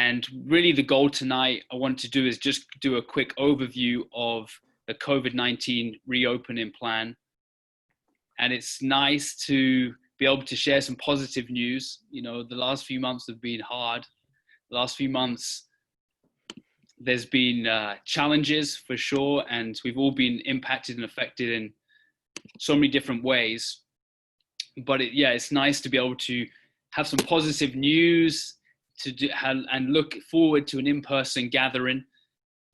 And really the goal tonight I want to do is just do a quick overview of the COVID-19 reopening plan. And it's nice to be able to share some positive news. You know, the last few months have been hard. The last few months, there's been challenges for sure, and we've all been impacted and affected in so many different ways. But it's nice to be able to have some positive news to do, and look forward to an in-person gathering.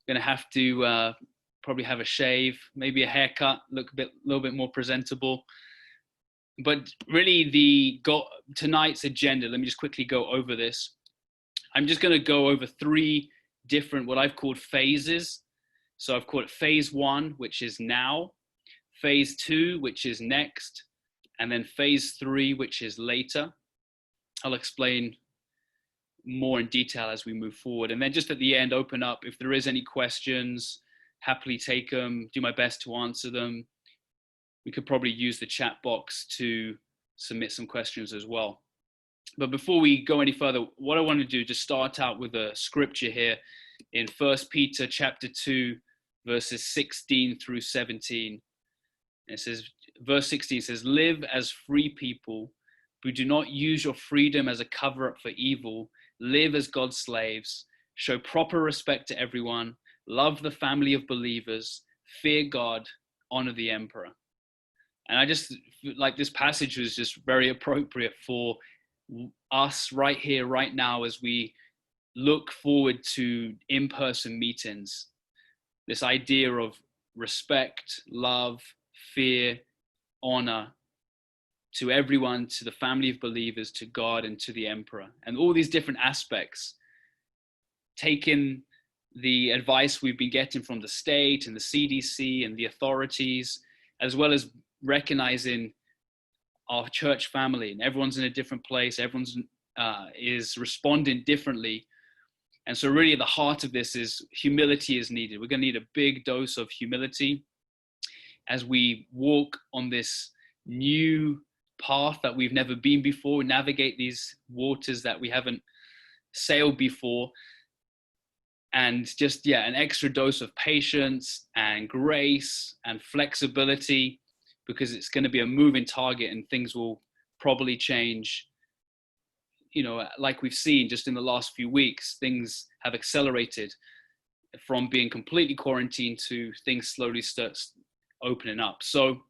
Going to have to probably have a shave, maybe a haircut, look a little bit more presentable. But really, tonight's agenda. Let me just quickly go over this. I'm just going to go over three different, what I've called phases. So I've called it phase 1, which is now, phase 2, which is next, and then phase 3, which is later. I'll explain more in detail as we move forward. And then just at the end, open up. If there is any questions, happily take them, do my best to answer them. We could probably use the chat box to submit some questions as well. But before we go any further, what I want to do, just start out with a scripture here in 1 Peter chapter 2, verses 16 through 17. It says, verse 16 says, "Live as free people who do not use your freedom as a cover-up for evil. Live as God's slaves. Show proper respect to everyone. Love the family of believers. Fear God. Honor the emperor." And I just like this passage was just very appropriate for us right here, right now, as we look forward to in-person meetings. This idea of respect, love, fear, honor to everyone, to the family of believers, to God, and to the emperor, and all these different aspects. Taking the advice we've been getting from the state and the CDC and the authorities, as well as recognizing our church family, and everyone's in a different place. Everyone's is responding differently. And so really at the heart of this is humility is needed. We're going to need a big dose of humility as we walk on this new path that we've never been before, navigate these waters that we haven't sailed before. And just, an extra dose of patience and grace and flexibility, because it's going to be a moving target and things will probably change. You know, like we've seen just in the last few weeks, things have accelerated from being completely quarantined to things slowly start opening up. So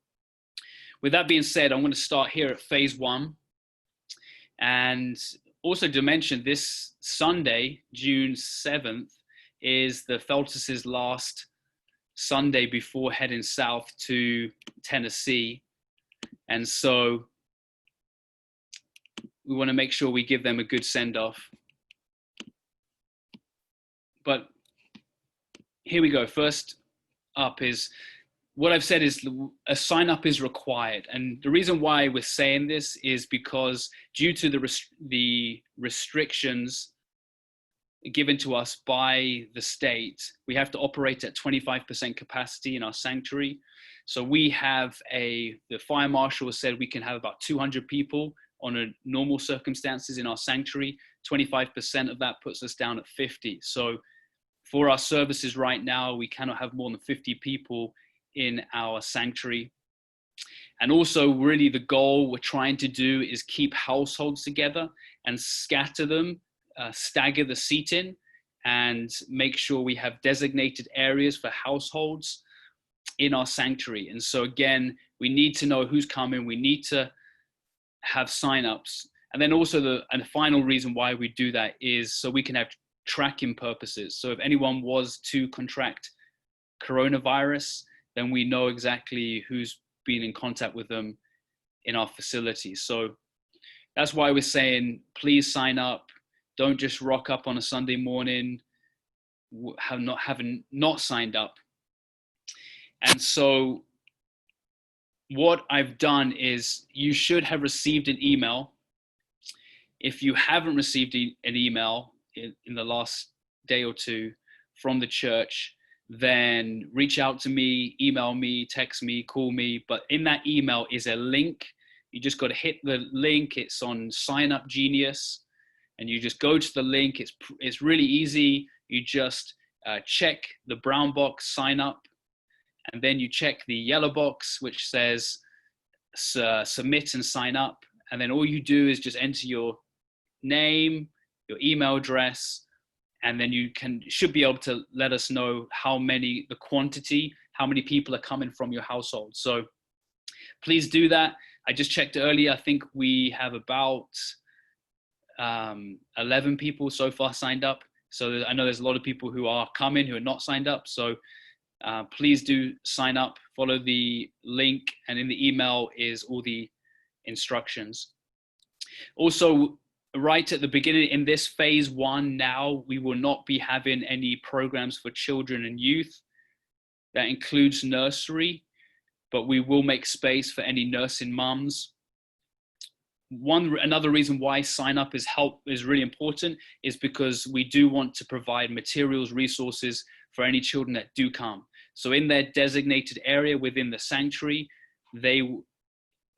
with that being said, I'm going to start here at phase 1. And also to mention, this Sunday, June 7th, is the Feltus's last Sunday before heading south to Tennessee. And so we want to make sure we give them a good send-off. But here we go. First up is, what I've said is a sign-up is required. And the reason why we're saying this is because due to the restrictions given to us by the state, we have to operate at 25% capacity in our sanctuary. So we have the fire marshal has said we can have about 200 people on a normal circumstances in our sanctuary. 25% of that puts us down at 50. So for our services right now, we cannot have more than 50 people in our sanctuary. And also really the goal we're trying to do is keep households together and scatter them, stagger the seating, and make sure we have designated areas for households in our sanctuary. And so again, we need to know who's coming. We need to have signups. And then also the final reason why we do that is so we can have tracking purposes. So if anyone was to contract coronavirus, then we know exactly who's been in contact with them in our facility. So that's why we're saying, please sign up. Don't just rock up on a Sunday morning having not signed up. And so what I've done is, you should have received an email. If you haven't received an email in the last day or two from the church, then reach out to me, email me, text me, call me. But in that email is a link. You just got to hit the link. It's on Sign Up Genius. and you just go to the link. It's really easy. You just check the brown box, sign up, and then you check the yellow box, which says submit and sign up. And then all you do is just enter your name, your email address, and then you should be able to let us know how many people are coming from your household. So please do that. I just checked earlier. I think we have about 11 people so far signed up. So I know there's a lot of people who are coming who are not signed up. So please do sign up, follow the link, and in the email is all the instructions. Also, right at the beginning in this phase 1 now, we will not be having any programs for children and youth. That includes nursery, but we will make space for any nursing mums. Another reason why sign up is really important is because we do want to provide materials, resources for any children that do come. So in their designated area within the sanctuary, they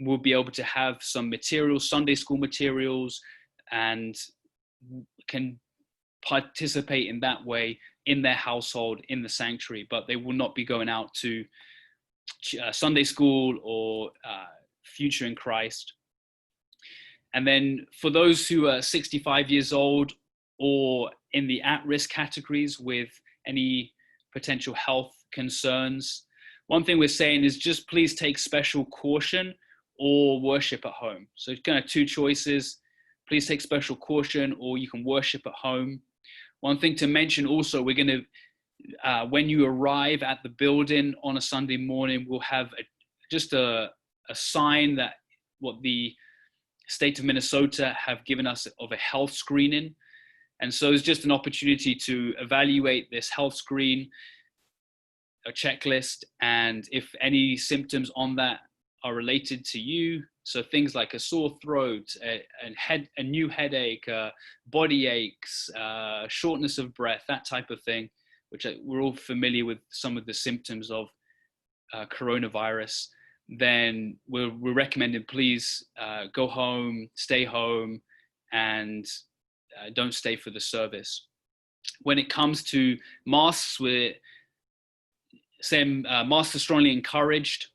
will be able to have some materials, Sunday school materials, and can participate in that way in their household, in the sanctuary, but they will not be going out to Sunday school or Future in Christ. And then for those who are 65 years old or in the at-risk categories with any potential health concerns, one thing we're saying is just please take special caution or worship at home. So it's kind of 2 choices. Please take special caution, or you can worship at home. One thing to mention also, we're going to, when you arrive at the building on a Sunday morning, we'll have just a sign that what the state of Minnesota have given us of a health screening. And so it's just an opportunity to evaluate this health screen, a checklist, and if any symptoms on that are related to you, so things like a sore throat, a new headache, body aches, shortness of breath, that type of thing, which we're all familiar with some of the symptoms of coronavirus, then we're recommending please go home, stay home, and don't stay for the service. When it comes to masks, we're saying masks are strongly encouraged,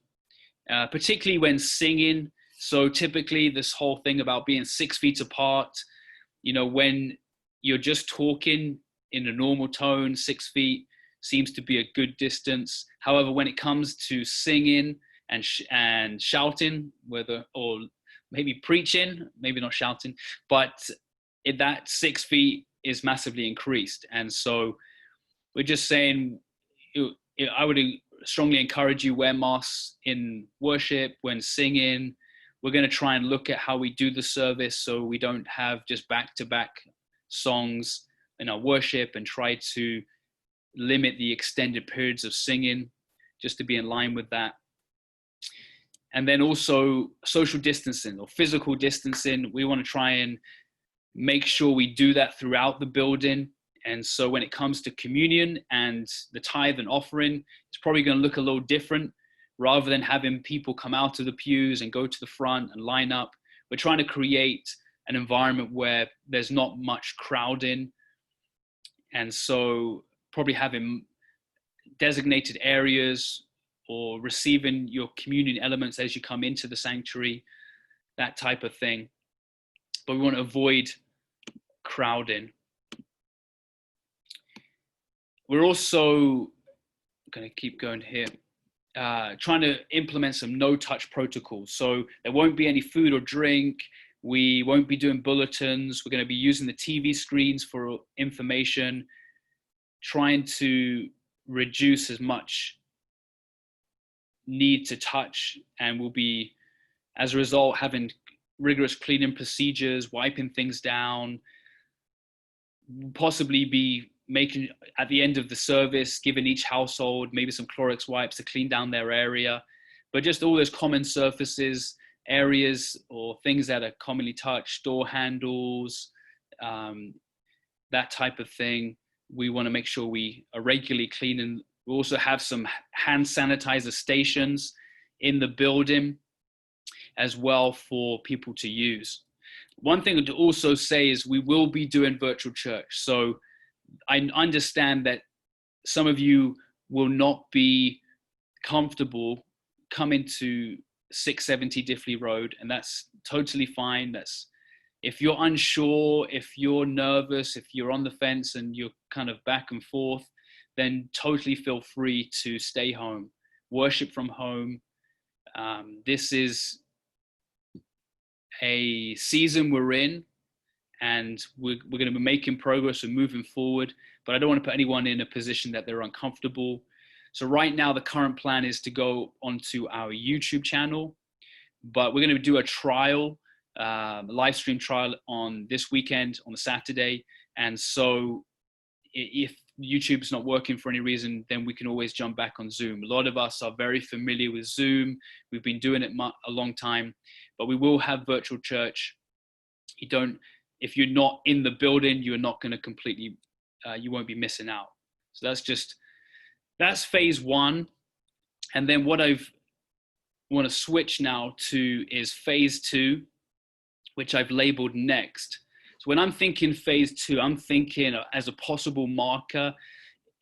particularly when singing. So typically this whole thing about being 6 feet apart, when you're just talking in a normal tone, 6 feet seems to be a good distance. However, when it comes to singing and shouting, or maybe preaching, maybe not shouting, but that 6 feet is massively increased. And so we're just saying, I would strongly encourage you wear masks in worship, when singing. We're going to try and look at how we do the service so we don't have just back-to-back songs in our worship, and try to limit the extended periods of singing just to be in line with that. And then also social distancing or physical distancing. We want to try and make sure we do that throughout the building. And so when it comes to communion and the tithe and offering, it's probably going to look a little different. Rather than having people come out of the pews and go to the front and line up, we're trying to create an environment where there's not much crowding. And so probably having designated areas or receiving your communion elements as you come into the sanctuary, that type of thing. But we want to avoid crowding. We're also going to keep going here. Trying to implement some no-touch protocols. So there won't be any food or drink. We won't be doing bulletins. We're going to be using the TV screens for information, trying to reduce as much need to touch, and we'll be, as a result, having rigorous cleaning procedures, wiping things down, possibly be making, at the end of the service, giving each household maybe some Clorox wipes to clean down their area. But just all those common surfaces, areas or things that are commonly touched, door handles, that type of thing, we want to make sure we are regularly cleaning. We also have some hand sanitizer stations in the building as well for people to use. One thing to also say is we will be doing virtual church. So I understand that some of you will not be comfortable coming to 670 Diffley Road, and that's totally fine. That's, if you're unsure, if you're nervous, if you're on the fence and you're kind of back and forth, then totally feel free to stay home, worship from home. This is a season we're in, and we're going to be making progress and moving forward, but I don't want to put anyone in a position that they're uncomfortable. So right now, the current plan is to go onto our YouTube channel, but we're going to do a trial, live stream trial on this weekend, on a Saturday. And so if YouTube's not working for any reason, then we can always jump back on Zoom. A lot of us are very familiar with Zoom. We've been doing it a long time, but we will have virtual church. If you're not in the building, you're not going to completely, you won't be missing out. So that's phase one. And then what I want to switch now to is phase two, which I've labeled next. So when I'm thinking phase two, I'm thinking as a possible marker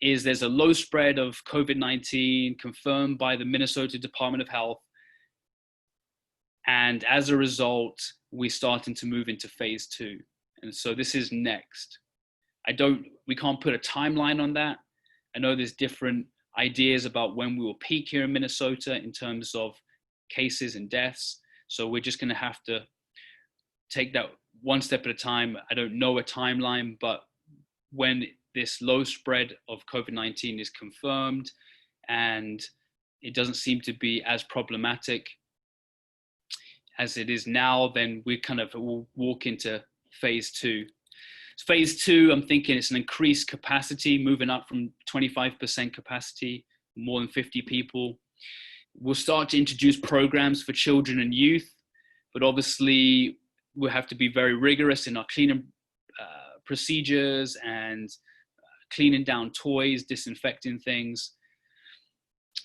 is there's a low spread of COVID-19 confirmed by the Minnesota Department of Health. And as a result, we're starting to move into phase two. And so this is next. We can't put a timeline on that. I know there's different ideas about when we will peak here in Minnesota in terms of cases and deaths. So we're just going to have to take that one step at a time. I don't know a timeline, but when this low spread of COVID-19 is confirmed and it doesn't seem to be as problematic as it is now, then we kind of will walk into phase two. So phase two, I'm thinking it's an increased capacity, moving up from 25% capacity, more than 50 people. We'll start to introduce programs for children and youth, but obviously we'll have to be very rigorous in our cleaning procedures and cleaning down toys, disinfecting things,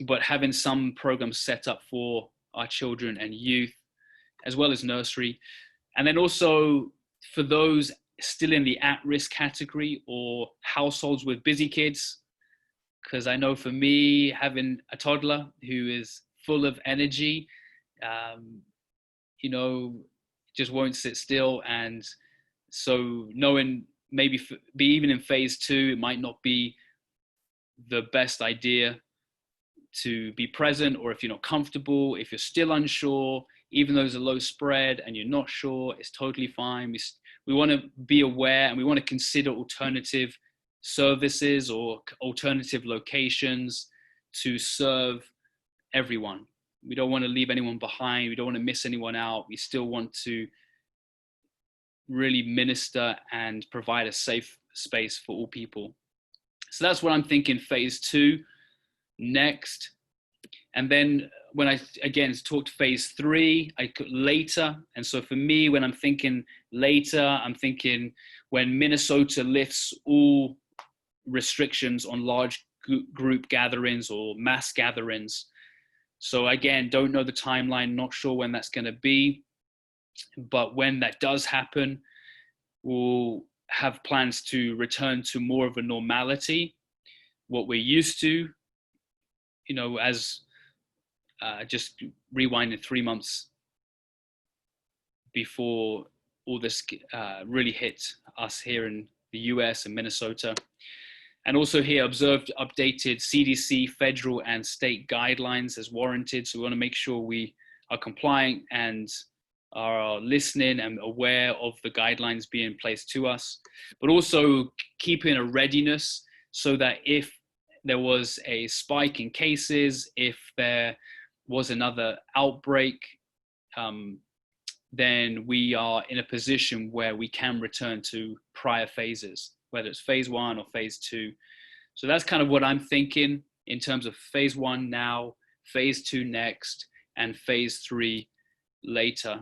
but having some programs set up for our children and youth, as well as nursery. And then also for those still in the at-risk category or households with busy kids, because I know for me, having a toddler who is full of energy, just won't sit still. And so knowing maybe even in phase two, it might not be the best idea to be present, or if you're not comfortable, if you're still unsure, even though there's a low spread and you're not sure, it's totally fine. We want to be aware and we want to consider alternative services or alternative locations to serve everyone. We don't want to leave anyone behind. We don't want to miss anyone out. We still want to really minister and provide a safe space for all people. So that's what I'm thinking phase two next. And then when I, again, talked phase three, I could later. And so for me, when I'm thinking later, I'm thinking when Minnesota lifts all restrictions on large group gatherings or mass gatherings. So again, don't know the timeline, not sure when that's going to be. But when that does happen, we'll have plans to return to more of a normality, what we're used to, as just rewinding 3 months before all this really hit us here in the US and Minnesota. And also here, observed updated CDC, federal and state guidelines as warranted. So we want to make sure we are compliant and are listening and aware of the guidelines being placed to us, but also keeping a readiness so that if there was a spike in cases, if there was another outbreak, then we are in a position where we can return to prior phases, whether it's phase one or phase two. So that's kind of what I'm thinking in terms of phase one now, phase two next, and phase three later.